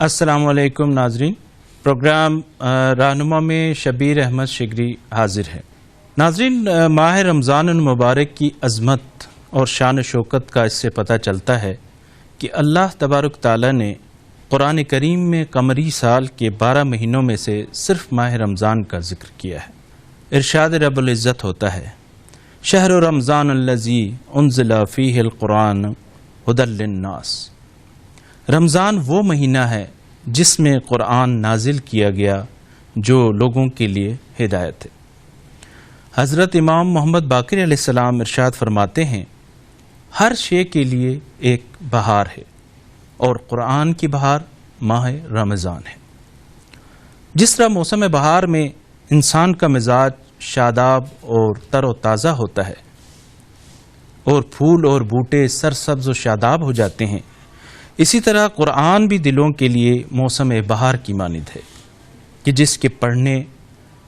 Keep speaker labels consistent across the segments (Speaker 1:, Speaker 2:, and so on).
Speaker 1: अस्सलामु अलैकुम नाजरीन। प्रोग्राम रहनुमा में शबीर अहमद शिगरी हाजिर है। नाजरीन, माह रमज़ान मुबारक की अज़मत और शान शौकत का इससे पता चलता है कि अल्लाह तबारक ताला ने कुरान करीम में कमरी साल के 12 महीनों में से सिर्फ माह रमज़ान का जिक्र किया है। इरशाद रब्बुल इज़्ज़त होता है, शहर रमज़ान अल्लज़ी उन्ज़िला फ़ीहिल कुरान हुदल लिन्नास। रमज़ान वो महीना है जिसमें कुरान नाजिल किया गया जो लोगों के लिए हिदायत है। हज़रत इमाम मोहम्मद बाक़िर अलैहिस्सलाम इरशाद फरमाते हैं, हर शे के लिए एक बहार है और कुरान की बहार माह रमज़ान है। जिस तरह मौसम बहार में इंसान का मिजाज शादाब और तरोताज़ा होता है और फूल और बूटे सरसब्ज़ व शादाब हो जाते हैं, इसी तरह कुरान भी दिलों के लिए मौसम बहार की मानिंद है कि जिसके पढ़ने,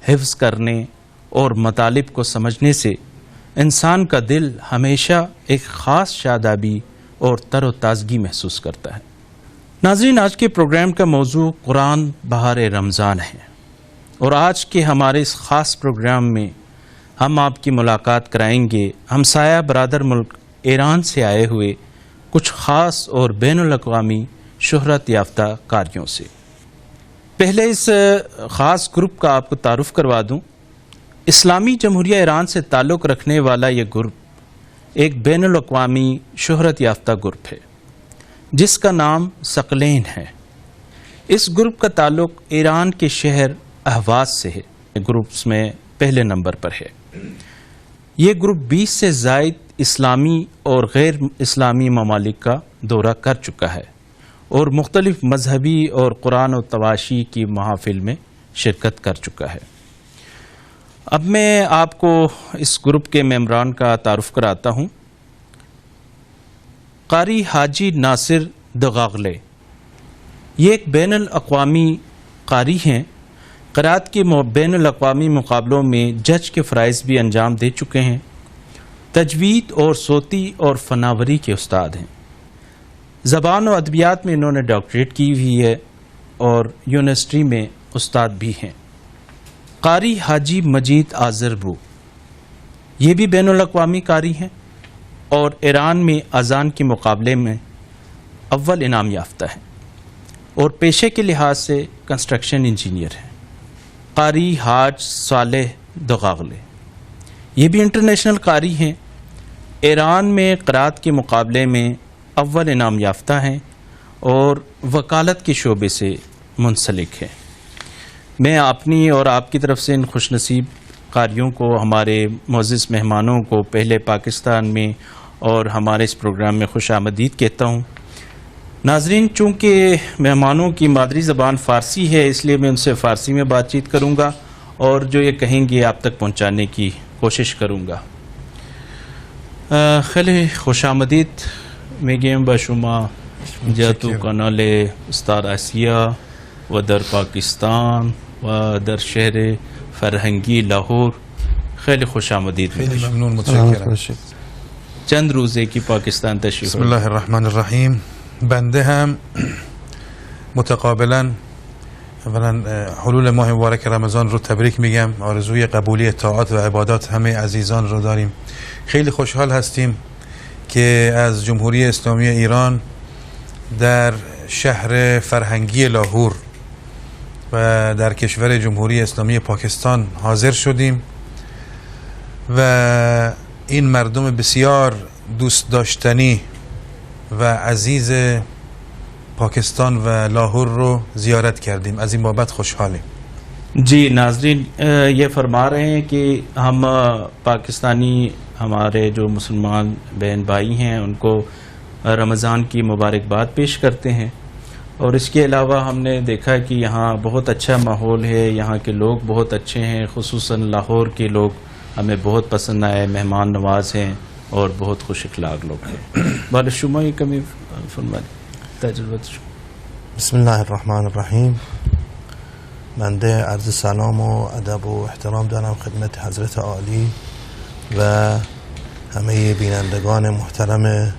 Speaker 1: हिफ्ज़ करने और मतालिब को समझने से इंसान का दिल हमेशा एक ख़ास शादाबी और तरोताज़गी महसूस करता है। नाज़रीन, आज के प्रोग्राम का मौजू कुरान बहार रमज़ान है और आज के हमारे इस ख़ास प्रोग्राम में हम आपकी मुलाकात कराएंगे हमसाया बरादर मुल्क ईरान से आए हुए कुछ ख़ास और बैनुल-अक़वामी शोहरत याफ्ता कारियों से। पहले इस ख़ास ग्रुप का आपको तारुफ़ करवा दूँ। इस्लामी जमहूरिया ईरान से ताल्लुक़ रखने वाला ये ग्रुप एक बैनुल-अक़वामी शोहरत याफ्ता ग्रुप है जिसका नाम सकलैन है। इस ग्रुप का ताल्लुक़ ईरान के शहर अहवाज़ से है। ग्रुप्स में पहले नंबर पर है। ये ग्रुप 20 से ज़ायद इस्लामी और गैर इस्लामी ममालिक का दौरा कर चुका है और मुख्तलिफ मजहबी और कुरान और तवाशी की महफिल में शिरकत कर चुका है। अब मैं आपको इस ग्रुप के मेम्बरान का तारुफ़ कराता हूँ। कारी हाजी नासिर दगागले ये एक बैनुल-अक़वामी कारी हैं। क़रात के बैनुल-अक़वामी मुकाबलों में जज के फ़राइज़ भी अंजाम दे चुके हैं। तजवीद और सोती और फनावरी के उस्ताद हैं। ज़बान और अदबियात में इन्होंने डॉक्टरेट की हुई है और यूनिवर्सिटी में उस्ताद भी हैं। कारी हाजी मजीद आज़रबू ये भी बैनुल-अक़वामी कारी हैं और ईरान में अज़ान के मुकाबले में अव्वल इनाम याफ्ता है और पेशे के लिहाज से कंस्ट्रक्शन इंजीनियर हैं। कारी हाज सालेह दगागले ये भी इंटरनेशनल कारी हैं। ईरान में क़रात के मुकाबले में अव्वल इनाम याफ्ता हैं और वकालत के शोबे से मुंसलिक हैं। मैं अपनी और आपकी तरफ से इन खुशनसीब कारियों को, हमारे मुअज़्ज़िज़ मेहमानों को पहले पाकिस्तान में और हमारे इस प्रोग्राम में खुश आमदीद कहता हूँ। नाज़रीन, चूँकि मेहमानों की मादरी ज़बान फ़ारसी है इसलिए मैं उनसे फ़ारसी में बातचीत करूँगा और जो ये कहेंगे आप तक पहुँचाने की कोशिश करूँगा। खैली खुश आमदीद मेगेम बशुमा जातु कनाले उस्ताद आसिया व दर पाकिस्तान व दर शहर फरहंगी लाहौर। खैली खुश आमदीद। चंद रोज़े की पाकिस्तान तशरीफ़।
Speaker 2: बिस्मिल्लाहिर्रहमानिर्रहीम। बंदे हम متقابلا اولا حلول ماه مبارک رمضان رو تبریک میگم. آرزوی قبولی طاعات و عبادات همه عزیزان رو داریم. خیلی خوشحال هستیم که از جمهوری اسلامی ایران در شهر فرهنگی لاهور و در کشور جمهوری اسلامی پاکستان حاضر شدیم و این مردم بسیار دوست داشتنی و عزیز पाकिस्तान व लाहौर रो ज़ियारत कर दी। अज़ीम बाबत खुशहाल हैं।
Speaker 1: जी नाज़रीन, ये फरमा रहे हैं कि हम पाकिस्तानी हमारे जो मुसलमान बहन भाई हैं उनको रमज़ान की मुबारकबाद पेश करते हैं और इसके अलावा हमने देखा कि यहाँ बहुत अच्छा माहौल है, यहाँ के लोग बहुत अच्छे हैं, खुसूसन लाहौर के लोग हमें बहुत पसंद आए, मेहमान नवाज हैं और बहुत खुश अखलाक लोग हैं। बालशुमा ये कमी फरमा
Speaker 3: बिस्मिल्लाहिर्रहमानिर्रहीम। बंदे अर्ज़ सलाम व अदब व एहतराम दارم खिदमत हज़रत आली و همه بینندگان محترم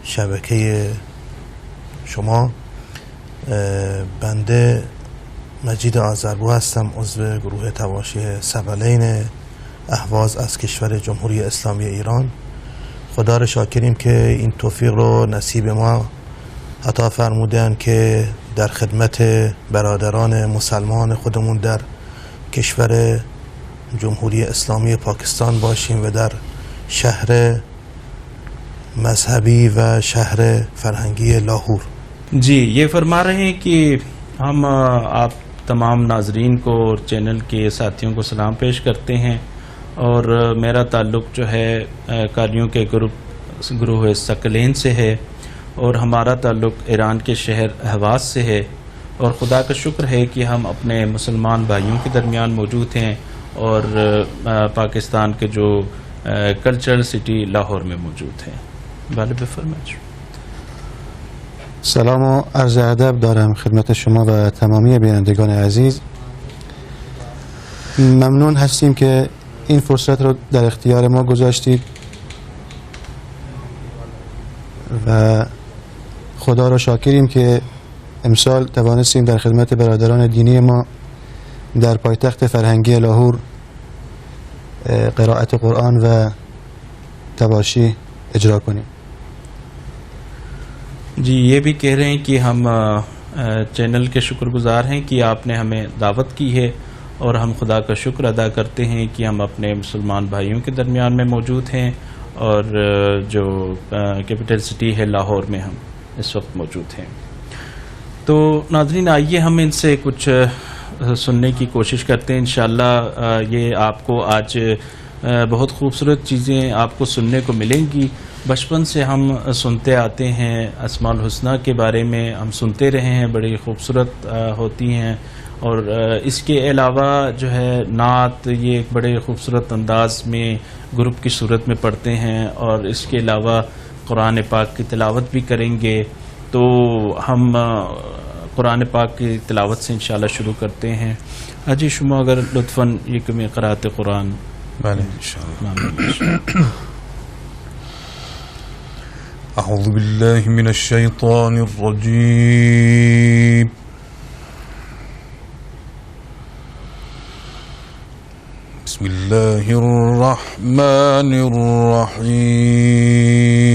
Speaker 3: شبکه شما. بنده مجید آذربو هستم، عضو گروه تواشی ثقلین اهواز از کشور جمهوری اسلامی ایران. خدا رو شاکریم که این توفیق رو نصیب ما عطا فرمودن که در خدمت برادران مسلمان خودمون در کشور جمهوری اسلامی پاکستان باشیم و در شهر مذهبی و شهر فرهنگی لاهور.
Speaker 1: जी, ये फरमा रहे हैं कि हम आप तमाम नाजरीन को और चैनल के साथियों को सलाम पेश करते हैं और मेरा ताल्लुक़ जो है कारियों के ग्रुप सकलेन से है और हमारा ताल्लुक़ ईरान के शहर अहवाज से है और खुदा का शुक्र है कि हम अपने मुसलमान भाइयों के दरमियान मौजूद हैं और पाकिस्तान के जो कल्चरल सिटी लाहौर में मौजूद हैं. वालिद फरमाइश.
Speaker 4: سلام و عرض ادب دارم خدمت شما و تمامی بینندگان عزیز. ممنون هستیم که این فرصت رو در اختیار ما گذاشتید و خدا را شاکریم که امسال توانستیم در خدمت برادران دینی ما در پایتخت فرهنگی لاهور قرائت قرآن و تواشی اجرا کنیم.
Speaker 1: जी, ये भी कह रहे हैं कि हम चैनल के शुक्रगुजार हैं कि आपने हमें दावत की है और हम खुदा का शुक्र अदा करते हैं कि हम अपने मुसलमान भाइयों के दरमियान में मौजूद हैं और जो कैपिटल सिटी है लाहौर में हम इस वक्त मौजूद हैं. तो नाज़रीन, आइए हम इनसे कुछ सुनने की कोशिश करते हैं. इंशाअल्लाह ये आपको आज बहुत खूबसूरत चीज़ें आपको सुनने को मिलेंगी. बचपन से हम सुनते आते हैं अस्माउल हुस्ना के बारे में, हम सुनते रहे हैं, बड़ी खूबसूरत होती हैं और इसके अलावा जो है नात ये एक बड़े खूबसूरत अंदाज में ग्रुप की सूरत में पढ़ते हैं और इसके अलावा कुरान पाक की तिलावत भी करेंगे. तो हम कुरान पाक की तिलावत से इंशाल्लाह शुरू करते हैं. अजी शुमा अगर लुत्फ़न ये कमी क़राअत कुरान.
Speaker 2: بله इंशाअल्लाह. أعوذ بالله من الشيطان الرجيم. بسم الله الرحمن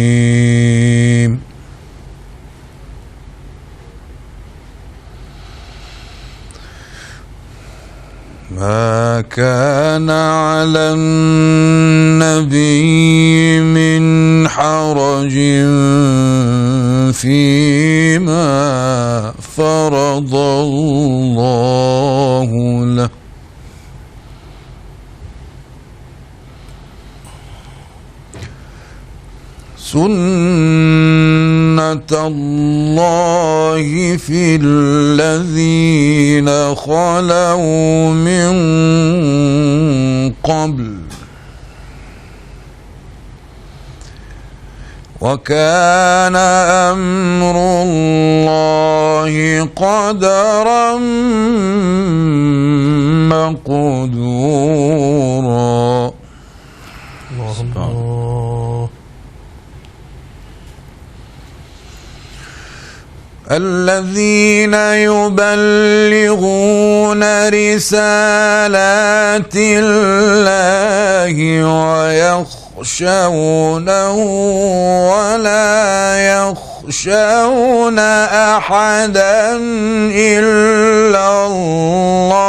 Speaker 2: الرحيم. ما كان على النبي من حرج فيما فرض الله له سنة الله في الذين خلوا من قبل وكان أمر الله قدرا مقدورا. الذين يبلغون رسالات الله ويخشونه ولا يخشون أحدا إلا الله.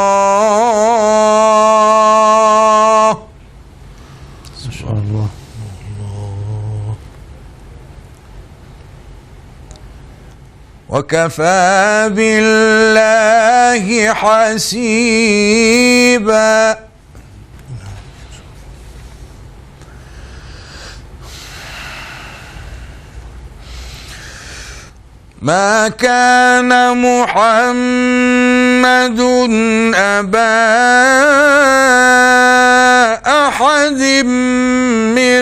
Speaker 4: سبحان الله.
Speaker 2: وكفى بالله حسيبا. ما كان محمد أبا أحد من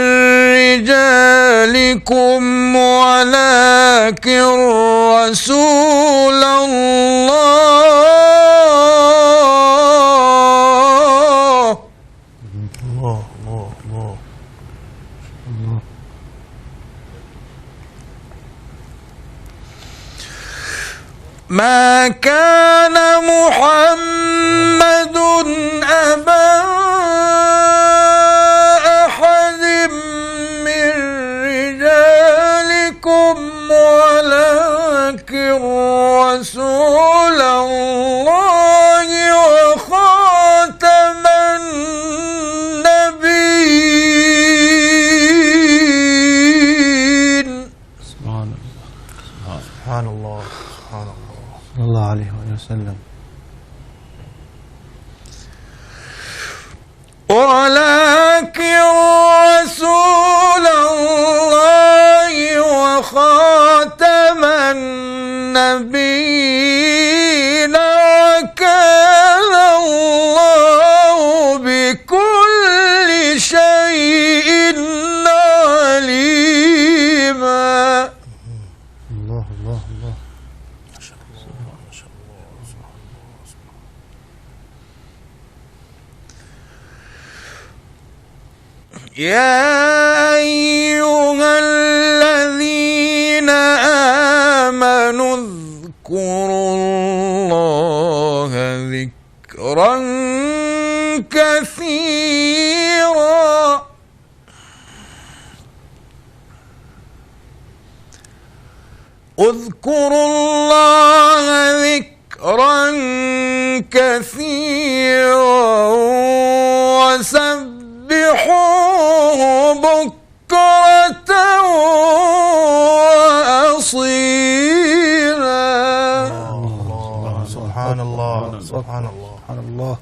Speaker 2: رجالكم ولكن رسول الله.
Speaker 3: الله الله الله.
Speaker 5: ما كان محمد أبا أحد من رجالكم ولكن رسول الله وخاتم النبيين.
Speaker 1: سبحان الله.
Speaker 3: سبحان الله سبحان الله.
Speaker 4: صلى الله عليه وسلم.
Speaker 5: ولكن رسول الله وخاتم النبيين وكان الله بكل شيء عليما.
Speaker 4: الله الله الله.
Speaker 5: يا أيها الذين آمنوا اذكروا الله ذكرا كثيرا اذكروا الله ذكرا كثيرا وسبحوه بكرة وأصيلا.
Speaker 3: الله سبحان الله سبحان الله
Speaker 4: سبحان الله.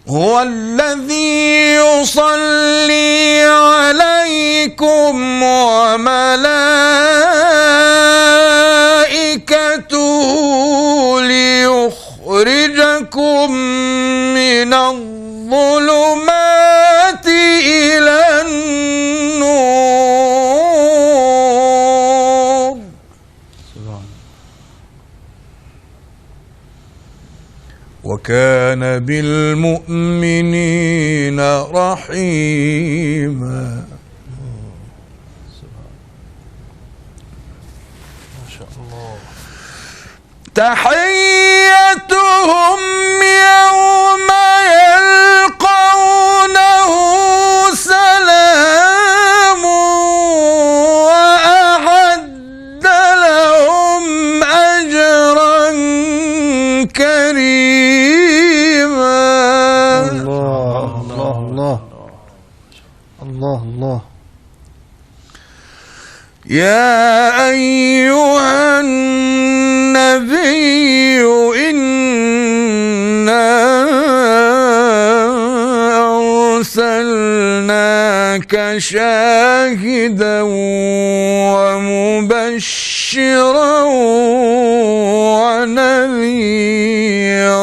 Speaker 5: هو الذي يصلي عليكم وملائكته ليخرجكم من الظلمات إلى النور. وكان بالمؤمنين رحيما.
Speaker 3: ما شاء الله.
Speaker 5: تحيتهم يوم يلقونه سلام وأعد لهم أجرا كريما.
Speaker 4: الله الله الله الله الله.
Speaker 5: يا أيها النبي إنا أرسلناك شاهدا ومبشرا ونذيرا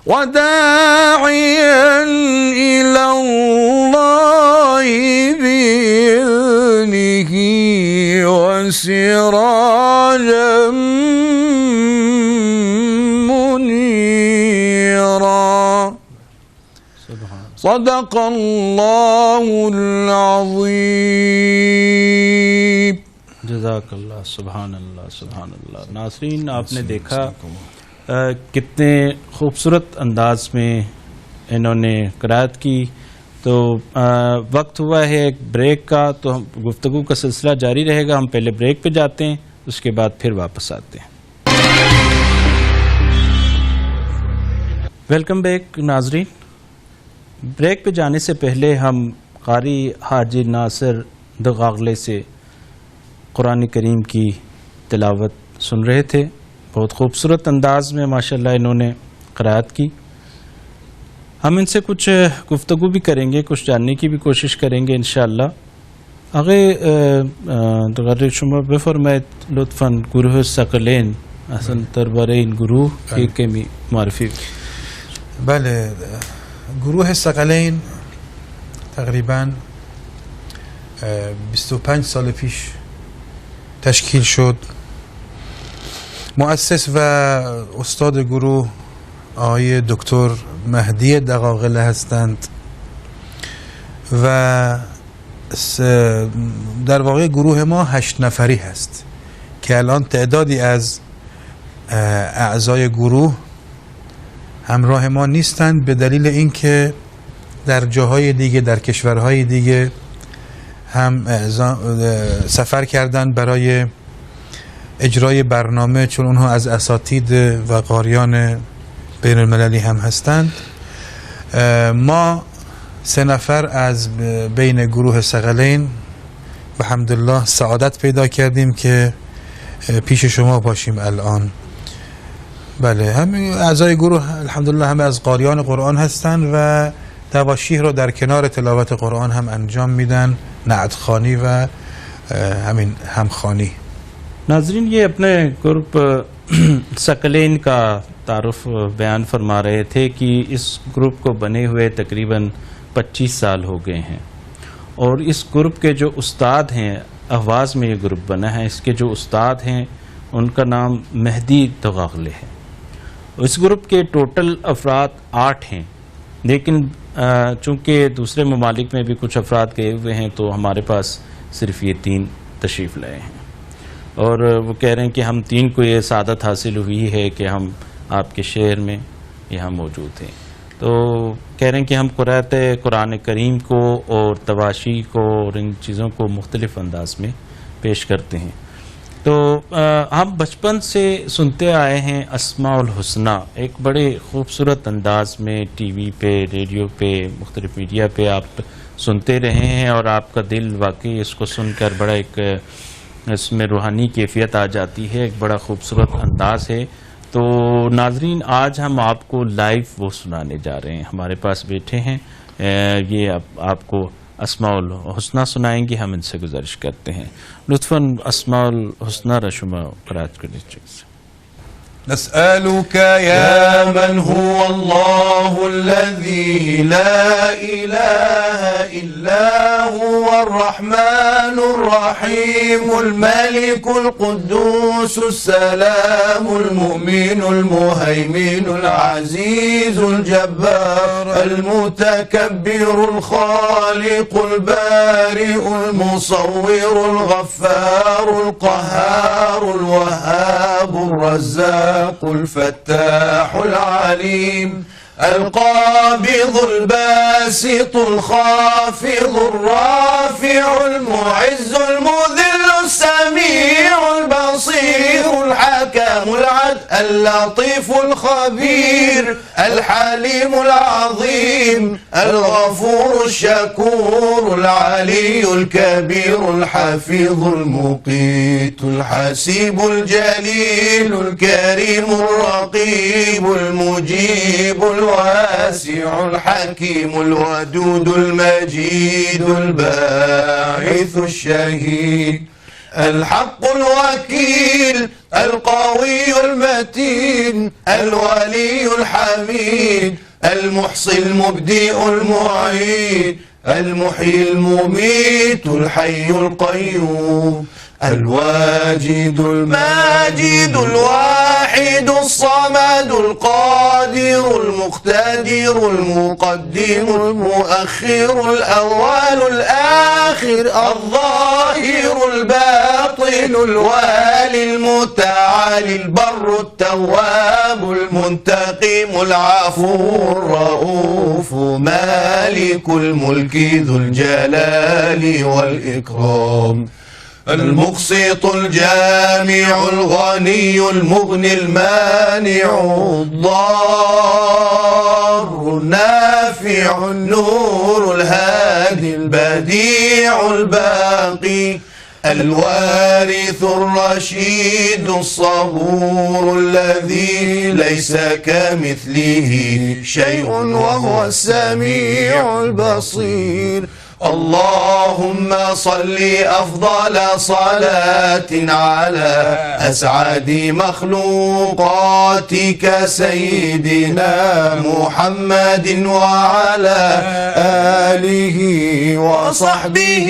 Speaker 5: وداعيا إلى الله بإذنه وسراجا منيرا. صدق الله العظيم.
Speaker 1: जज़ाकल्लाह। सुभान अल्लाह सुभान अल्लाह। नाज़रीन, आपने देखा कितने खूबसूरत अंदाज में इन्होंने क़राअत की। तो वक्त हुआ है एक ब्रेक का, तो हम गुफ्तगू का सिलसिला जारी रहेगा। हम पहले ब्रेक पे जाते हैं, उसके बाद फिर वापस आते हैं। वेलकम बैक नाज़रीन। ब्रेक पे जाने से पहले हम कारी हाजी नासिर दगागले से कुरान करीम की तिलावत सुन रहे थे। बहुत खूबसूरत अंदाज में माशाल्लाह इन्होंने क़राअत की। हम इनसे कुछ गुफ्तगू भी करेंगे, कुछ जानने की भी कोशिश करेंगे इंशाअल्लाह। आगे दगारे शुमा बफरमायत लुत्फ़न गुरूह सकलैन असन तरबरैन गुरूह के मारफी।
Speaker 2: بله گروه ثقلین تقریبا 25 سال پیش تشکیل شد. مؤسس و استاد گروه آقای دکتر مهدی دقاقله هستند و در واقع گروه ما 8 نفری هست که الان تعدادی از اعضای گروه همراه ما نیستند به دلیل اینکه در جاهای دیگه، در کشورهای دیگه هم سفر کردن برای اجرای برنامه، چون اونها از اساتید و قاریان بین المللی هم هستند. ما 3 نفر از بین گروه ثقلین و الحمدلله سعادت پیدا کردیم که پیش شما باشیم الان. بله، همه اعضای گروه الحمدلله همه از قاریان قرآن هستند و تواشیح رو در کنار تلاوت قرآن هم انجام میدن، نعت خوانی و همین همخوانی.
Speaker 1: नाजरीन, ये अपने ग्रुप सकलेन का तारुफ बयान फरमा रहे थे कि इस ग्रुप को बने हुए तकरीबन 25 साल हो गए हैं और इस ग्रुप के जो उस्ताद हैं, अहवाज़ में ये ग्रुप बना है, इसके जो उस्ताद हैं उनका नाम मेहदी तगागले है। इस ग्रुप के टोटल अफराद 8 हैं, लेकिन चूँकि दूसरे ममालिक में भी कुछ अफराद गए हुए हैं तो हमारे पास सिर्फ ये 3 तशरीफ़ लाए हैं और वो कह रहे हैं कि हम 3 को ये सादत हासिल हुई है कि हम आपके शहर में यहाँ मौजूद हैं। तो कह रहे हैं कि हम क़रात कुरान करीम को और तवाशी को और इन चीज़ों को मुख्तलिफ़ अंदाज में पेश करते हैं। तो हम बचपन से सुनते आए हैं अस्माउल हुस्ना, एक बड़े ख़ूबसूरत अंदाज में टीवी पे, रेडियो पे, मुख्तलिफ़ मीडिया पे आप सुनते रहे हैं और आपका दिल वाकई इसको सुनकर बड़ा एक इसमें रूहानी कैफियत आ जाती है, एक बड़ा खूबसूरत अंदाज़ है। तो नाजरीन, आज हम आपको लाइव वो सुनाने जा रहे हैं। हमारे पास बैठे हैं, ये आपको अस्माउल हुस्ना सुनाएंगे। हम इनसे गुजारिश करते हैं लुत्फ़न अस्माउल हुस्ना रशुमा कराज कर दीजिए।
Speaker 5: نسألك يا من هو الله الذي لا إله إلا هو الرحمن الرحيم الملك القدوس السلام المؤمن المهيمن العزيز الجبار المتكبر الخالق البارئ المصور الغفار القهار الوهاب الرزاق الفتاح العليم القابض الباسط الخافض الرافع المعز المذل السميع البصير الحكم العدل اللطيف الخبير الحليم العظيم الغفور الشكور العلي الكبير الحفيظ المقيت الحسيب الجليل الكريم الرقيب المجيب الواسع الحكيم الودود المجيد الباعث الشهيد الحق الوكيل القوي المتين الولي الحميد المحصي المبدئ المعيد المحيي المميت الحي القيوم الواجد الماجد الواحد الصمد القادر المقتدر المقدم المؤخر الأول الآخر الظاهر الباطن الوالي المتعالي البر التواب المنتقم العفو الرؤوف مالك الملك ذو الجلال والإكرام المقسط الجامع الغني المغني المانع الضار النافع النور الهادي البديع الباقي الوارث الرشيد الصبور الذي ليس كمثله شيء وهو السميع البصير اللهم صل أفضل صلاة على أسعد مخلوقاتك سيدنا محمد وعلى آله وصحبه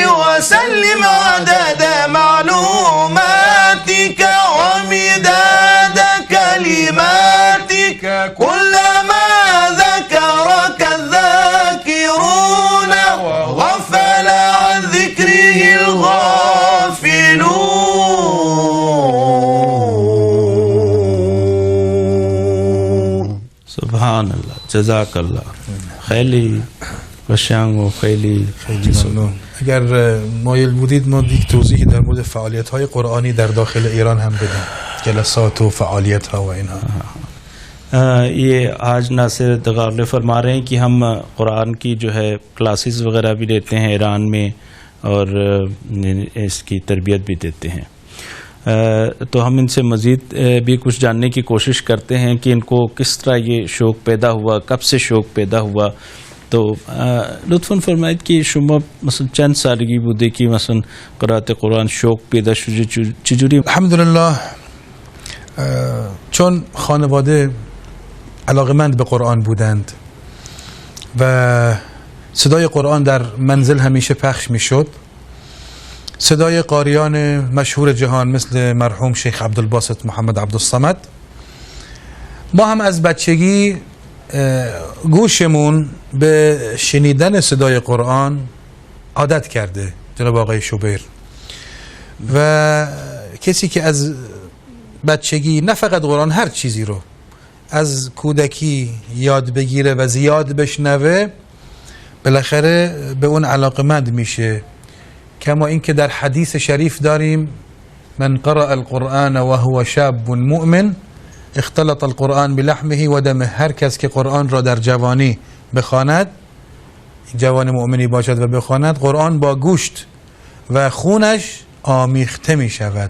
Speaker 5: وسلم عدد معلوماتك ومداد كلماتك كلما ذكرك الذاكرون
Speaker 1: سبحان الله جزاک الله خیلی قشنگ و خیلی
Speaker 2: ممنون. اگر مایل بودید ما یک توضیحی در مورد فعالیت های قرآنی در داخل ایران هم بدیم، جلسات و فعالیت ها و اینها.
Speaker 1: یہ آج ناصر دغارلے فرما رہے ہیں کہ ہم قرآن کی جو ہے کلاسز وغیرہ بھی لیتے ہیں ایران میں اور اس کی تربیت بھی دیتے ہیں. تو ہم ان سے مزید بھی کچھ جاننے کی کوشش کرتے ہیں کہ ان کو کس طرح یہ شوق پیدا ہوا، کب سے شوق پیدا ہوا. تو لطفاً فرمایید که شما مثلا چند سالگی بوده که مثلا قرائت قرآن شوق پیدا شده چجوری؟
Speaker 2: الحمدلله چون خانواده علاقمند به قرآن بودند و صدای قرآن در منزل همیشه پخش می شد، صدای قاریان مشهور جهان مثل مرحوم شیخ عبدالباسط محمد عبدالصمد، ما هم از بچگی گوشمون به شنیدن صدای قرآن عادت کرده جناب آقای شوبیر. و کسی که از بچگی نه فقط قرآن هر چیزی رو از کودکی یاد بگیره و زیاد بشنوه بالاخره به اون علاقمند میشه. کما اینکه در حدیث شریف داریم من قرأ القرآن و هو شاب مؤمن اختلط القرآن بلحمه و دمه. هر کس که قرآن را در جوانی بخواند، جوان مؤمنی باشد و بخواند، قرآن با گوشت و خونش آمیخته می شود.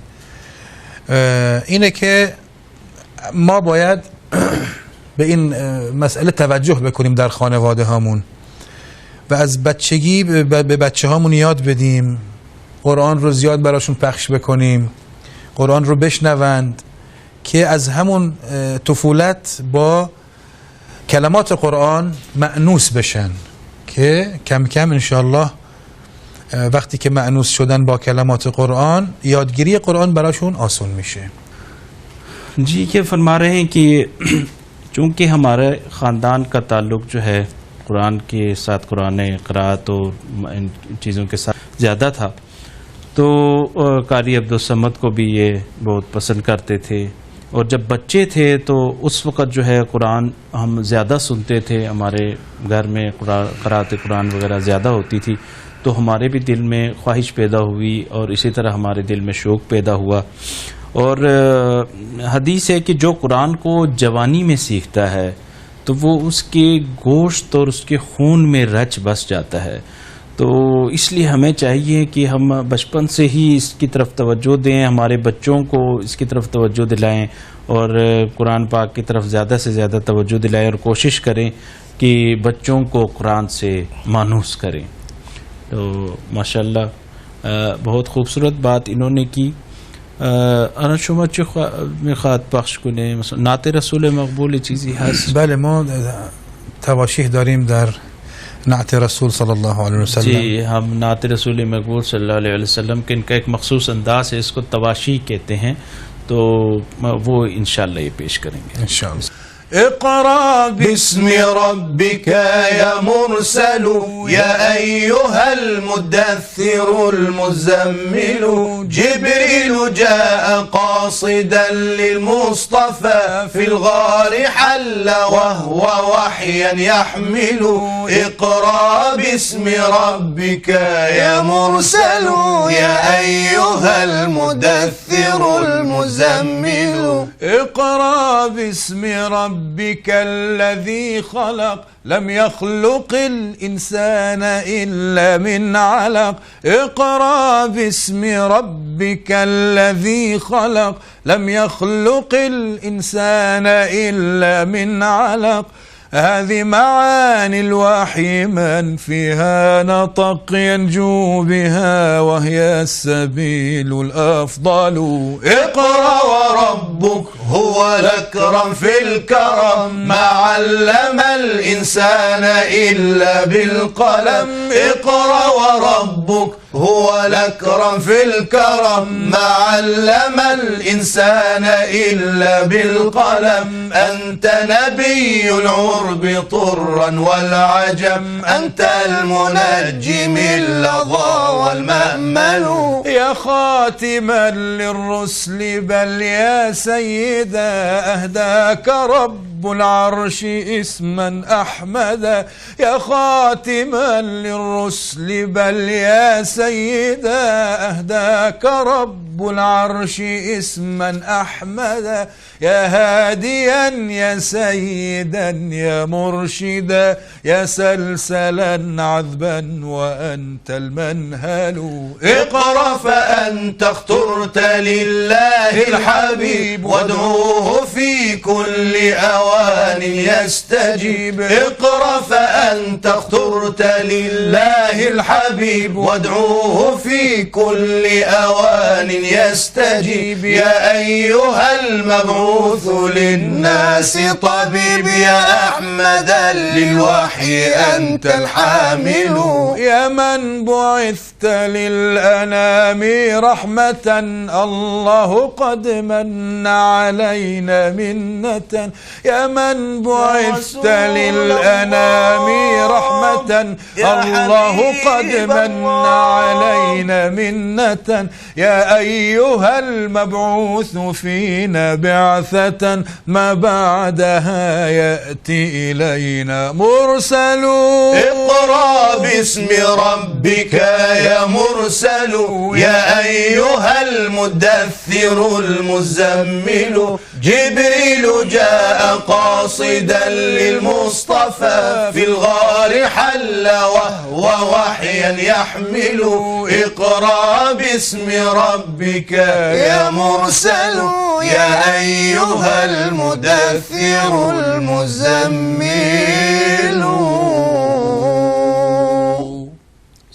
Speaker 2: اینه که ما باید به این مسئله توجه بکنیم در خانواده هامون و از بچگی به بچه هامون یاد بدیم، قرآن رو زیاد براشون پخش بکنیم، قرآن رو بشنوند که از همون طفولت با کلمات قرآن مأنوس بشن که کم کم انشاءالله وقتی که مأنوس شدن با کلمات قرآن یادگیری قرآن براشون آسان میشه.
Speaker 1: جی کہ فرما رہے ہیں کہ چونکہ ہمارے خاندان کا تعلق جو ہے قرآن کے ساتھ، قرآن قرأت اور ان چیزوں کے ساتھ زیادہ تھا، تو قاری عبدالصمد کو بھی یہ بہت پسند کرتے تھے. اور جب بچے تھے تو اس وقت جو ہے قرآن ہم زیادہ سنتے تھے، ہمارے گھر میں قرأت قرآن وغیرہ زیادہ ہوتی تھی، تو ہمارے بھی دل میں خواہش پیدا ہوئی اور اسی طرح ہمارے دل میں شوق پیدا ہوا. اور حدیث ہے کہ جو قرآن کو جوانی میں سیکھتا ہے تو وہ اس کے گوشت اور اس کے خون میں رچ بس جاتا ہے. تو اس لیے ہمیں چاہیے کہ ہم بچپن سے ہی اس کی طرف توجہ دیں، ہمارے بچوں کو اس کی طرف توجہ دلائیں اور قرآن پاک کی طرف زیادہ سے زیادہ توجہ دلائیں اور کوشش کریں کہ بچوں کو قرآن سے مانوس کریں. تو ماشاءاللہ بہت خوبصورت بات انہوں نے کی. انا شما چه میخواد پخش کنه؟ مثلا نعت رسول مقبول چیزی هست؟
Speaker 2: بله ما تواشیح داریم در نعت رسول صلی اللہ علیہ وسلم.
Speaker 1: جی ہم نعت رسول مقبول صلی اللہ علیہ وسلم کے ان کا ایک مخصوص انداز ہے، اس کو تواشیح کہتے ہیں، تو وہ انشاءاللہ یہ پیش کریں گے
Speaker 2: انشاءاللہ.
Speaker 5: اقرأ باسم ربك يا مرسل يا أيها المدثر المزمل. جبريل جاء قاصدا للمصطفى في الغار حل وهو وحيا يحمل. اقرأ باسم ربك يا مرسل يا أيها المدثر المزمل. اقرأ باسم ربك الذي خلق لم يخلق الإنسان إلا من علق. اقرأ باسم ربك الذي خلق لم يخلق الإنسان إلا من علق. هذه معاني الوحي من فيها نطق ينجو بها وهي السبيل الأفضل. اقرأ وربك هو الأكرم في الكرم ما علم الإنسان إلا بالقلم. اقرأ وربك هو الأكرم في الكرم ما علم الإنسان إلا بالقلم أنت نبي العرب طرا والعجم أنت المنجم اللظى والمأمل
Speaker 6: يا خاتما للرسل بل يا سيدا أهداك رب العرش اسما أحمدا يا خاتما للرسل بل يا سيدا أهداك رب العرش اسما أحمدا يا هاديا يا سيدا يا مرشدا يا سلسلا عذبا وأنت المنهل
Speaker 5: اقرأ فأنت اخترت لله الحبيب وادعوه في كل أوان يستجيب اقرأ فأنت اخترت لله الحبيب وادعوه في كل أوان يستجيب يا أيها المبعوث للناس طبيب يا أحمد للوحي أنت الحامل
Speaker 6: يا من بعثت للأنام رحمة الله قد من علينا منة يا من بعثت للأنام رحمة الله قد من علينا منة يا أيها المبعوث فينا بعثة ما بعدها يأتي إلينا مرسل
Speaker 5: اقرأ باسم ربك يا مرسل يا أيها المدثر المزمل جبريل جاء قاصدا للمصطفى في الغار حل وهو وحيا يحمل اقرأ باسم ربك يا مرسل يا أيها المدثر المزمل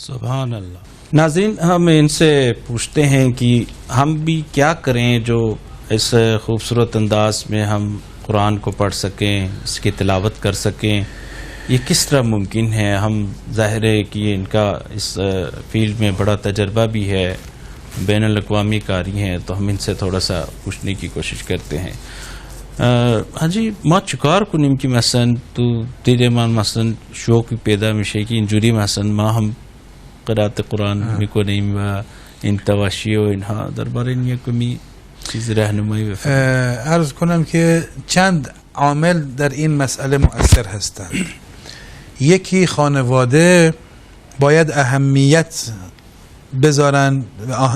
Speaker 1: सुभान अल्लाह। नाज़रीन, हम इनसे पूछते हैं कि हम भी क्या करें जो इस खूबसूरत अंदाज में हम कुरान को पढ़ सकें, इसकी तिलावत कर सकें, ये किस तरह मुमकिन है। हम ज़ाहिर है कि इनका इस फील्ड में बड़ा तजर्बा भी है, बैनुल अक़वामी कारी हैं, तो हम इनसे थोड़ा सा पूछने की कोशिश करते हैं। हाजी मा चुकार कुनिम की मसन तो तेरे मान मसन शौक पैदा मिशे की इंजुरी मसन मा हम क़रात कुरान में को नहीं वा इन तवाशी و اینها درباره این یکمی چیز راهنمایی بفرمایید.
Speaker 2: عرض کنم که چند عامل در این مسئله مؤثر هستند. یکی خانواده باید اهمیت بذارن،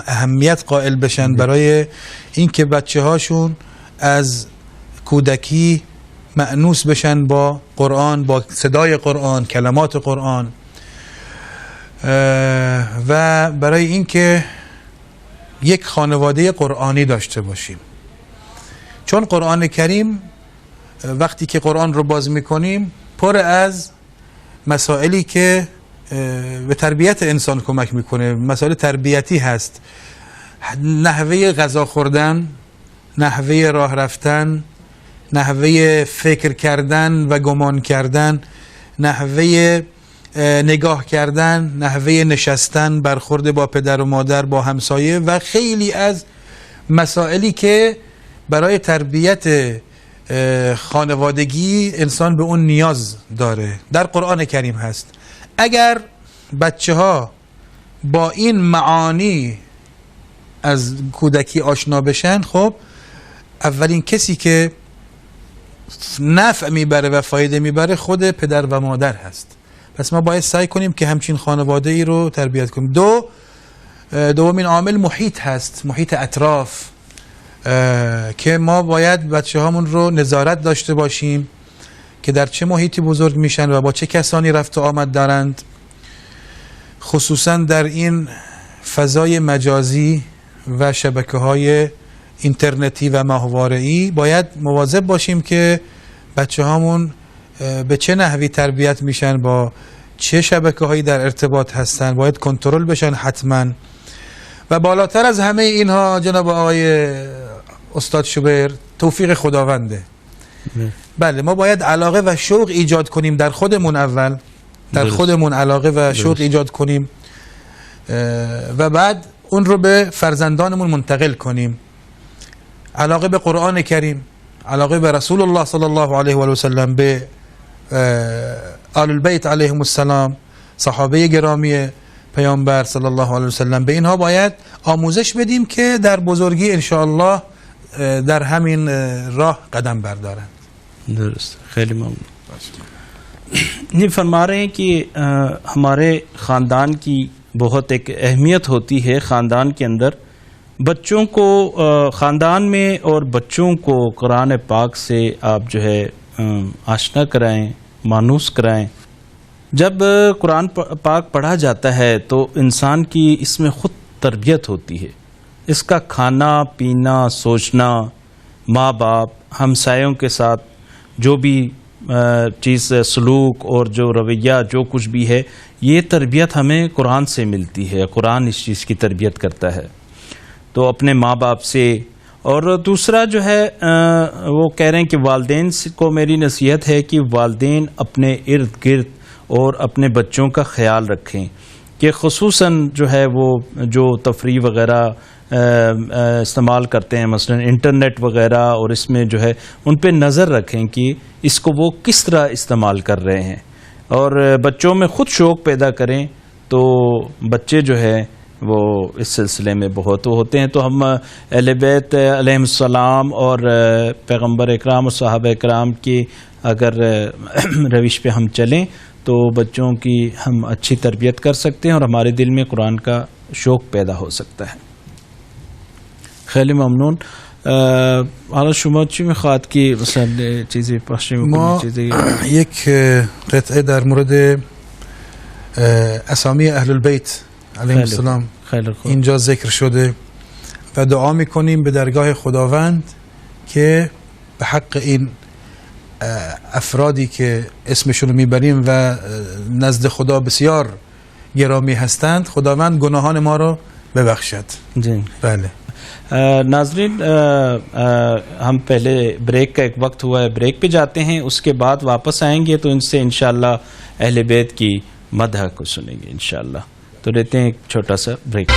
Speaker 2: اهمیت قائل بشن برای اینکه بچه هاشون از کودکی مأنوس بشن با قرآن، با صدای قرآن، کلمات قرآن، و برای اینکه یک خانواده قرآنی داشته باشیم. چون قرآن کریم وقتی که قرآن رو باز میکنیم پر از مسائلی که به تربیت انسان کمک میکنه، مسائل تربیتی هست. نحوه غذا خوردن، نحوه راه رفتن، نحوه فکر کردن و گمان کردن، نحوه نگاه کردن، نحوه نشستن، برخورد با پدر و مادر، با همسایه و خیلی از مسائلی که برای تربیت خانوادگی انسان به اون نیاز داره در قرآن کریم هست. اگر بچه ها با این معانی از کودکی آشنا بشن، خب اولین کسی که نفع میبره و فایده میبره خود پدر و مادر هست. پس ما باید سعی کنیم که همچین خانواده ای رو تربیت کنیم. دومین عامل محیط هست، محیط اطراف، که ما باید بچه هامون رو نظارت داشته باشیم که در چه محیطی بزرگ میشن و با چه کسانی رفت و آمد دارند. خصوصا در این فضای مجازی و شبکه‌های اینترنتی و ماهواره‌ای باید مواظب باشیم که بچه هامون به چه نحوی تربیت میشن، با چه شبکه‌هایی در ارتباط هستن، باید کنترل بشن حتما. و بالاتر از همه اینها جناب آقای استاد شوبیر، توفیق خداونده. بله، ما باید علاقه و شوق ایجاد کنیم در خودمون، اول در خودمون علاقه و شوق ایجاد کنیم. و بعد اون رو به فرزندانمون منتقل کنیم. علاقه به قرآن کریم، علاقه به رسول الله صلی الله علیه و آله و سلم، به آل البیت علیهم السلام، صحابه گرامی پیامبر صلی الله علیه و سلم، به اینها باید آموزش بدیم که در بزرگی ان شاء الله در همین راه قدم بردارند.
Speaker 1: درست. خیلی ممنون. یہ فرما رہے ہیں کہ ہمارے خاندان کی بہت ایک اہمیت ہوتی ہے خاندان کے اندر. بچوں کو خاندان میں اور بچوں کو قرآن پاک سے آپ جو ہے آشنا کرائیں، مانوس کرائیں. جب قرآن پاک پڑھا جاتا ہے تو انسان کی اس میں خود تربیت ہوتی ہے. اس کا کھانا پینا، سوچنا، ماں باپ، ہمسایوں کے ساتھ جو بھی چیز سلوک اور جو رویہ جو کچھ بھی ہے، یہ تربیت ہمیں قرآن سے ملتی ہے. قرآن اس چیز کی تربیت کرتا ہے. تو اپنے ماں باپ سے. اور دوسرا جو ہے وہ کہہ رہے ہیں کہ والدین کو میری نصیحت ہے کہ والدین اپنے ارد گرد اور اپنے بچوں کا خیال رکھیں، کہ خصوصاً جو ہے وہ جو تفریح وغیرہ استعمال کرتے ہیں، مثلا انٹرنیٹ وغیرہ، اور اس میں جو ہے ان پہ نظر رکھیں کہ اس کو وہ کس طرح استعمال کر رہے ہیں، اور بچوں میں خود شوق پیدا کریں تو بچے جو ہے وہ اس سلسلے میں بہت ہوتے ہیں. تو ہم اہل بیت علیہم السلام اور پیغمبر اکرام اور صحابہ اکرام کی اگر روش پہ ہم چلیں تو بچوں کی ہم اچھی تربیت کر سکتے ہیں اور ہمارے دل میں قرآن کا شوق پیدا ہو سکتا ہے. خیلی ممنون. حالا شما چی میخواد که مثلا چیزی پخش
Speaker 2: ما
Speaker 1: چیزی
Speaker 2: یک قطعه در مورد اسامی اهل البیت علیهم السلام
Speaker 1: خیلی خوب.
Speaker 2: اینجا ذکر شده و دعا میکنیم به درگاه خداوند که به حق این افرادی که اسمشون رو میبریم و نزد خدا بسیار گرامی هستند، خداوند گناهان ما رو ببخشد.
Speaker 1: جی.
Speaker 2: بله.
Speaker 1: ناظرین ہم پہلے بریک کا ایک وقت ہوا ہے، بریک پہ جاتے ہیں، اس کے بعد واپس آئیں گے تو ان سے انشاءاللہ اہل بیت کی مدح کو سنیں گے انشاءاللہ. تو لیتے ہیں ایک چھوٹا سا بریک.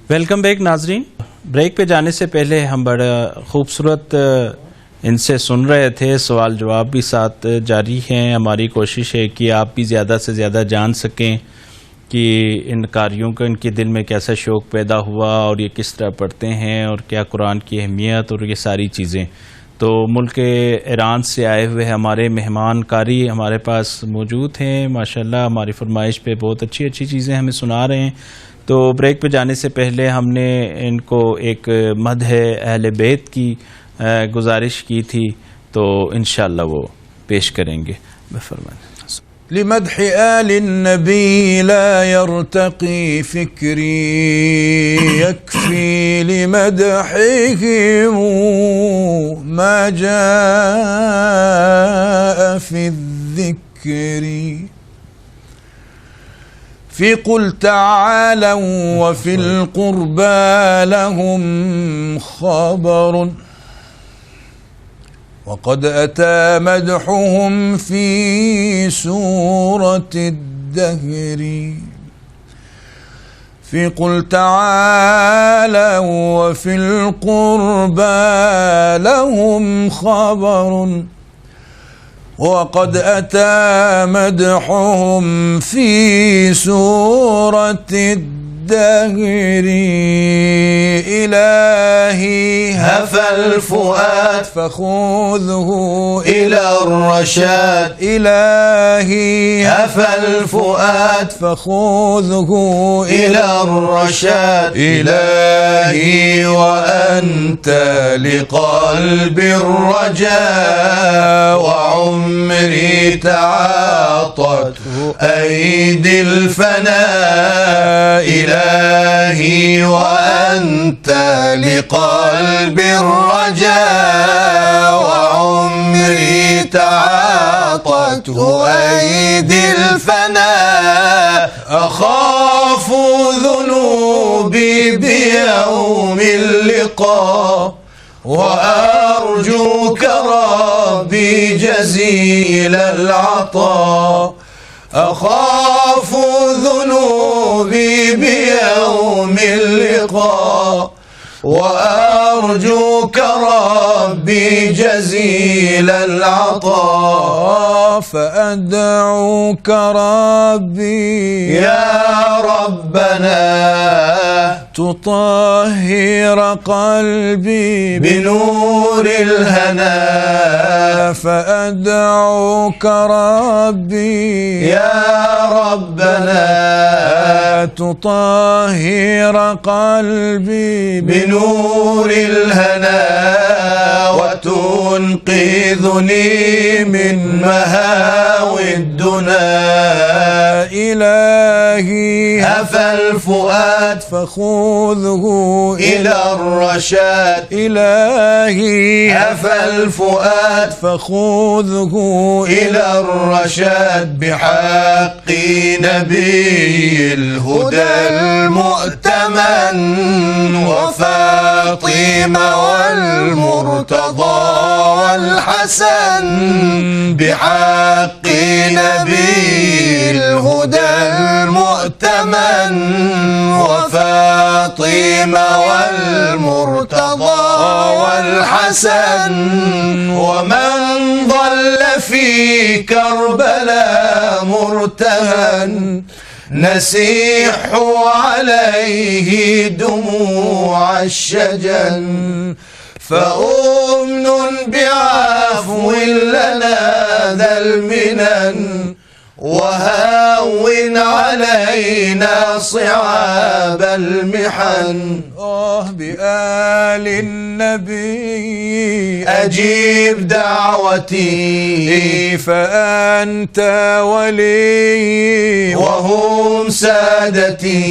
Speaker 1: ویلکم بیک ناظرین. بریک پہ جانے سے پہلے ہم بڑا خوبصورت ان سے سن رہے تھے، سوال جواب بھی ساتھ جاری ہیں. ہماری کوشش ہے کہ آپ بھی زیادہ سے زیادہ جان سکیں کہ ان قاریوں کا ان کے دل میں کیسا شوق پیدا ہوا اور یہ کس طرح پڑھتے ہیں اور کیا قرآن کی اہمیت اور یہ ساری چیزیں. تو ملک ایران سے آئے ہوئے ہمارے مہمان قاری ہمارے پاس موجود ہیں ماشاءاللہ. ہماری فرمائش پہ بہت اچھی اچھی چیزیں ہمیں سنا رہے ہیں. تو بریک پہ جانے سے پہلے ہم نے ان کو ایک مدح اہل بیت کی گزارش کی تھی تو انشاءاللہ وہ پیش کریں گے. فرمائیں.
Speaker 6: لمدح آل النبي لا يرتقي فكري يكفي لمدحهم ما جاء في الذكر في قل تعالوا وفي القربى لهم خبر وقد أتى مدحهم في سورة الدهر في قل تعالوا وفي القربى لهم خبر وقد أتى مدحهم في سورة الدهر. إلهي
Speaker 5: هفى الفؤاد
Speaker 6: فخذه
Speaker 5: إلى الرشاد.
Speaker 6: إلهي
Speaker 5: هفى الفؤاد
Speaker 6: فخذه
Speaker 5: إلى الرشاد.
Speaker 6: إلهي وأنت لقلب الرجاء وعمري تعاطته أيدي الفناء. إلهي وأنت لقلب الرجاء وعمري تعاطته أيدي الفناء. أخاف ذنوبي بيوم اللقاء وأرجوك ربي جزيل العطاء. أخاف ذنوبي بيوم اللقاء وأرجوك ربي جزيل العطاء
Speaker 5: فأدعوك ربي
Speaker 6: يا ربنا
Speaker 5: تطهر قلبي
Speaker 6: بنور الهنا
Speaker 5: فأدعوك ربي
Speaker 6: يا ربنا
Speaker 5: تطهر قلبي
Speaker 6: بنور الهنا وتنقذني من مهاوي الدنا
Speaker 5: إلهي
Speaker 6: هفى الفؤاد
Speaker 5: فخذه
Speaker 6: إلى الرشاد
Speaker 5: إلهي
Speaker 6: هفى الفؤاد
Speaker 5: فخذه
Speaker 6: إلى الرشاد بحق نبي الهدى المؤتمن وفاطمة والمرتضى والحسن بحق نبي الهدى المؤتمن وفاطمة والمرتضى والحسن ومن ضل في كربلاء مرتهن نسيح عليه دموع الشجن فأمن بعفو لنا ذا المنن وهون علينا صعاب المحن
Speaker 5: بآل النبي
Speaker 6: أجيب دعوتي
Speaker 5: فأنت ولي
Speaker 6: وهم سادتي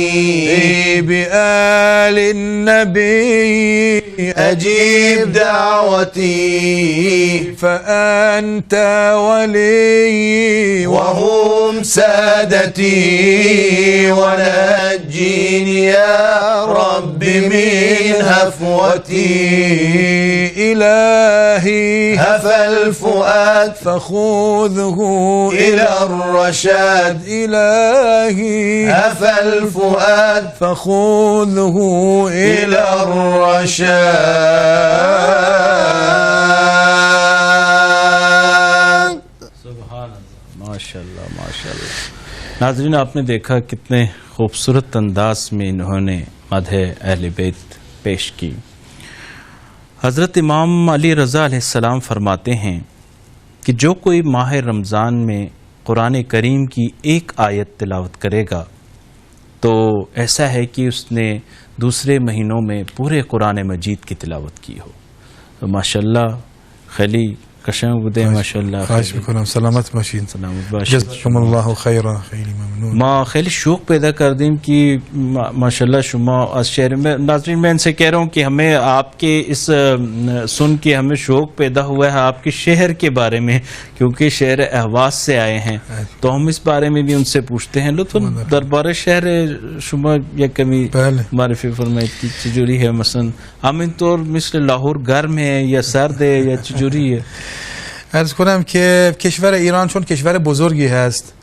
Speaker 5: بآل النبي
Speaker 6: أجيب دعوتي
Speaker 5: فأنت ولي
Speaker 6: وهم سادتي ونجيني يا رب من هفوتي
Speaker 5: إلهي
Speaker 6: هفى الفؤاد
Speaker 5: فخذه
Speaker 6: إلى الرشاد
Speaker 5: إلهي
Speaker 6: هفى الفؤاد
Speaker 5: فخذه
Speaker 6: إلى الرشاد
Speaker 1: माशाल्लाह माशाल्लाह। नाज़रीन, आपने देखा कितने खूबसूरत अंदाज में इन्होंने मदह अहले बैत पेश की। हज़रत इमाम अली रज़ा अलैहिस्सलाम फरमाते हैं कि जो कोई माह रमज़ान में कुरान करीम की एक आयत तिलावत करेगा तो ऐसा है कि उसने दूसरे महीनों में पूरे कुरान मजीद की तिलावत की हो। तो माशाल्लाह खैली कशंग बुदे माशाल्लाह।
Speaker 2: خواهش میکنم سلامت باشین.
Speaker 1: सलामत बाशिद।
Speaker 2: جزاكم الله خیرا. خیلی ممنون.
Speaker 1: ما خیلی शौक पैदा कर दें कि माशाल्लाह शुमा आज शहर में। नाज़रीन, मैं इनसे कह रहा हूँ कि हमें आपके इस सुन के हमें शौक पैदा हुआ है आपके शहर के बारे में, क्योंकि शहर अहवाज से आए हैं तो हम इस बारे में भी उनसे पूछते हैं। लुत्फ़न दरबार शहर शुमा या कमी मारिफी फरमाइश की चजूरी है मसलन आमिन तौर मिसल लाहौर गर्म है या सर्द है या चजूरी है؟
Speaker 2: عرض کنم که کشور ایران چون کشور بزرگی هست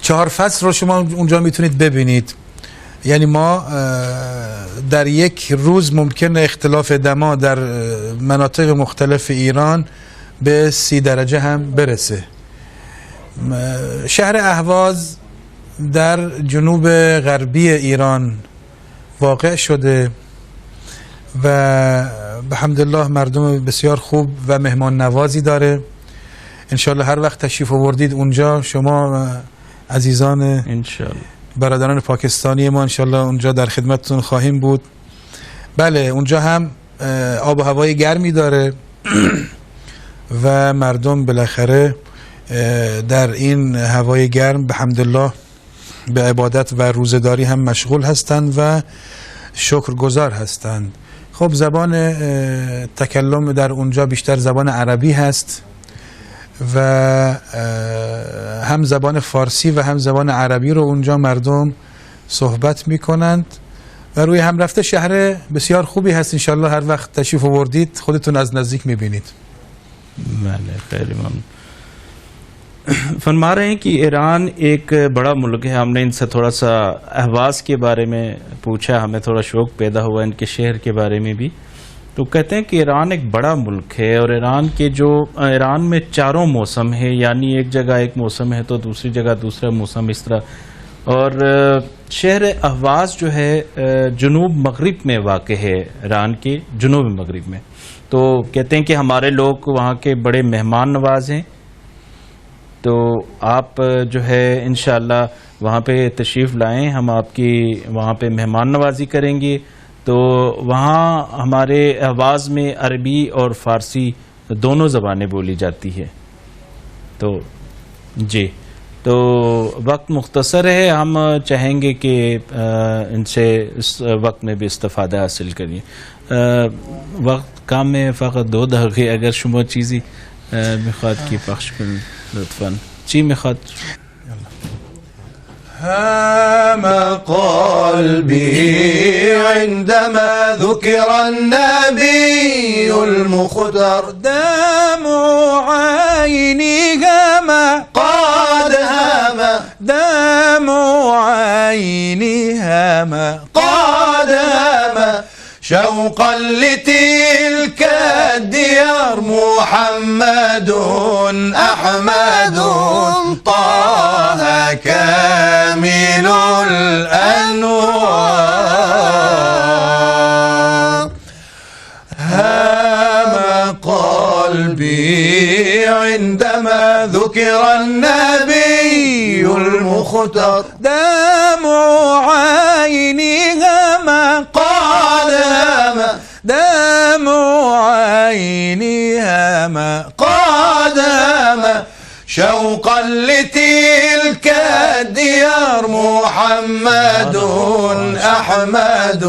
Speaker 2: 4 فصل رو شما اونجا میتونید ببینید. یعنی ما در یک روز ممکن اختلاف دما در مناطق مختلف ایران به 30 درجه هم برسه. شهر اهواز در جنوب غربی ایران واقع شده و به حمدالله مردم بسیار خوب و مهمان نوازی داره. انشالله هر وقت تشریف آوردید اونجا شما عزیزان
Speaker 1: انشالله
Speaker 2: برادران پاکستانی ما انشالله اونجا در خدمتتون خواهیم بود. بله اونجا هم آب و هوای گرمی داره و مردم بالاخره در این هوای گرم به حمدالله به عبادت و روزه‌داری هم مشغول هستند و شکرگزار هستند. خب زبان تکلم در اونجا بیشتر زبان عربی هست و هم زبان فارسی و هم زبان عربی رو اونجا مردم صحبت میکنند و روی هم رفته شهر بسیار خوبی هست. انشالله هر وقت تشریف آوردید خودتون از نزدیک میبینید.
Speaker 1: بله خیلی ممنون. फरमा रहे हैं कि ईरान एक बड़ा मुल्क है। हमने इनसे थोड़ा सा अहवाज़ के बारे में पूछा, हमें थोड़ा शौक़ पैदा हुआ इनके शहर के बारे में भी। तो कहते हैं कि ईरान एक बड़ा मुल्क है और ईरान में चारों मौसम है, यानी एक जगह एक मौसम है तो दूसरी जगह दूसरा मौसम, इस तरह। और शहर अहवाज़ जो है जुनूब मगरिब में वाक़ है, ईरान के जुनूब मगरिब में। तो कहते हैं कि हमारे लोग वहाँ के बड़े मेहमान नवाज हैं। तो आप जो है इंशाअल्लाह वहाँ पे तशरीफ़ लाएं, हम आपकी वहाँ पे मेहमान नवाजी करेंगे। तो वहाँ हमारे अहवाज़ में अरबी और फ़ारसी दोनों ज़बानें बोली जाती है। तो जी, तो वक्त मुख्तसर है, हम चाहेंगे कि इनसे इस वक्त में भी इस्तिफ़ादा हासिल करिए। वक्त काम में फ़कत 2 दक़ीक़े अगर शुमा चीज़ी मिख़ात की पख्श करें लुत्फ़न। जी मिख़ात।
Speaker 6: هام قلبي عندما ذكر النبي المختار
Speaker 5: دمع عيني هما
Speaker 6: قد هام
Speaker 5: دمع عيني هما
Speaker 6: قد هام شوقا لتلك الديار محمد أحمد طه كامل الأنوار هام قلبي عندما ذكر النبي المختار
Speaker 5: دمع عيني هما
Speaker 6: قد هام
Speaker 5: دمع عيني هما
Speaker 6: قد هام شوقا لتلك الديار محمد أحمد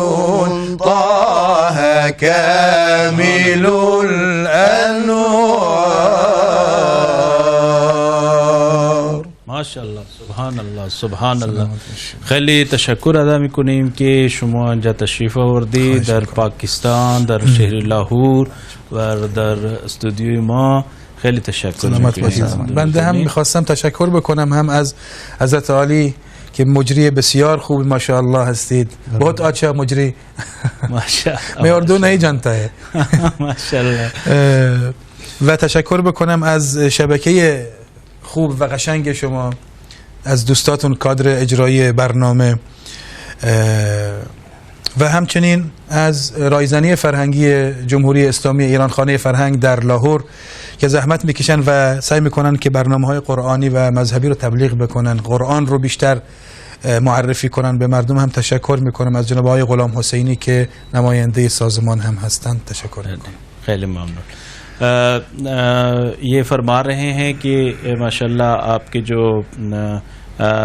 Speaker 6: طه كامل الأنوار
Speaker 1: माशाअल्लाह, सुभान अल्लाह, सुभान अल्लाह। खैली तशक्कुर अदा मिकुनीम के शुमा जा तशरीफ़ आवर्दी दर पाकिस्तान, दर शहर लाहौर و در استودیوی ما. خیلی تشکر می‌کنم.
Speaker 2: بنده هم میخواستم تشکر بکنم هم از حضرت عالی که مجری بسیار خوب ماشاءالله هستید. बहुत अच्छा مجری
Speaker 1: माशाअल्लाह
Speaker 2: मैं उर्दू नहीं जानता है.
Speaker 1: माशाअल्लाह.
Speaker 2: و تشکر بکنم از شبکه خوب و قشنگ شما، از دوستاتون کادر اجرایی برنامه و همچنین از رایزنی فرهنگی جمهوری اسلامی ایران، خانه فرهنگ در لاهور که زحمت میکشن و سعی میکنن که برنامه‌های قرآنی و مذهبی رو تبلیغ بکنن، قرآن رو بیشتر معرفی کنن به مردم. هم تشکر میکنم از جناب آقای غلام حسینی که نماینده سازمان هم هستند. تشکر میکنم.
Speaker 1: خیلی ممنون. ये फरमा रहे हैं कि माशाल्लाह आपके जो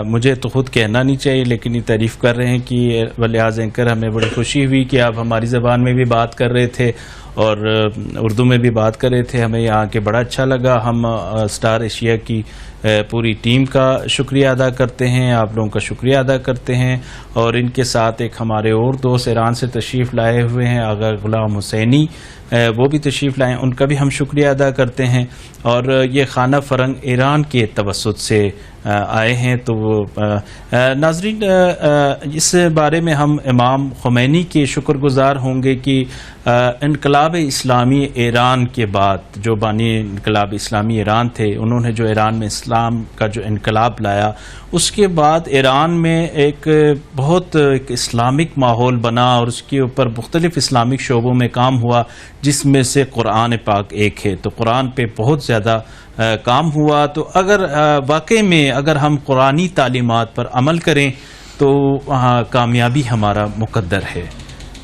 Speaker 1: मुझे तो खुद कहना नहीं चाहिए लेकिन ये तारीफ़ कर रहे हैं कि वलिहाज़ एंकर हमें बड़ी खुशी हुई कि आप हमारी ज़बान में भी बात कर रहे थे और उर्दू में भी बात कर रहे थे। हमें यहाँ के बड़ा अच्छा लगा। हम स्टार एशिया की पूरी टीम का शुक्रिया अदा करते हैं, आप लोगों का शुक्रिया अदा करते हैं। और इनके साथ एक हमारे और दोस्त ईरान से तशरीफ़ लाए हुए हैं, आगा गुलाम हुसैनी, वो भी तशरीफ़ लाए, उनका भी हम शुक्रिया अदा करते हैं। और ये खाना फ़रंग ईरान के तवस्सुत से आए हैं। तो नाज़रीन, इस बारे में हम इमाम ख़ुमैनी के शुक्रगुज़ार होंगे कि इनकलाब इस्लामी ईरान के बाद जो बानी इनकलाब इस्लामी ईरान थे, उन्होंने जो ईरान में इस्लाम का जो इनकलाब लाया, उसके बाद ईरान में एक बहुत एक इस्लामिक माहौल बना और उसके ऊपर मुख्तलिफ़ इस्लामिक शोबों में काम हुआ, जिसमें से कुरान पाक एक है। तो कुरान पे बहुत ज़्यादा काम हुआ। तो अगर वाकई में अगर हम कुरानी तालीमात पर अमल करें तो वहाँ कामयाबी हमारा मुकद्दर है।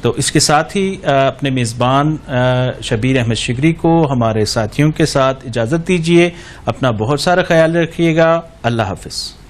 Speaker 1: तो इसके साथ ही अपने मेज़बान शबीर अहमद शिगरी को हमारे साथियों के साथ इजाज़त दीजिए। अपना बहुत सारा ख्याल रखिएगा। अल्लाह हाफ़िज़।